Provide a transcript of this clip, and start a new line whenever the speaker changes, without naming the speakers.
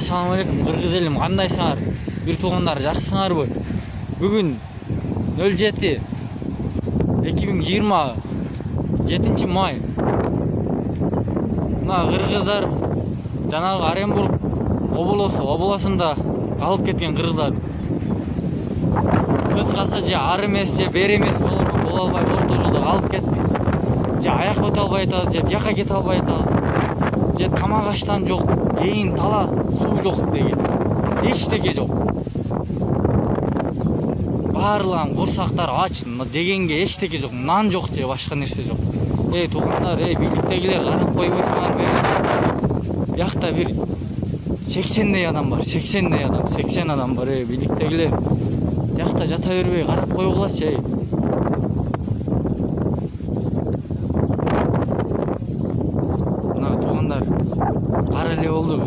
Assalamu alaikum Kırgız elim, кандайсыңар? Bir туғандар жақсысыңарбы? Бүгін 07-2020 май. Мына кыргыздар жанагы Оренбург обласында алып кеткен кыргыздар. Кыскасы же ар эмес же бер эмес боло албай орто жолдо алып кетти. Же аяк өтө албай атабыз, же бияка кете албай атабыз. Же тамак аштан жок, эйин тала суу жок деген. Эчтеке жок. Барлыгын курсактар ач, жегенге эчтеке жок, нан жок же башка нерсе жок. Туугандар, бийликтегилер карап койбойсуңарбы? Биякта бир 80 адам бар, 80 адам бар, бийликтегилер. Биякта жата бербей карап койгулачы. Мына туугандар, кара эле болду.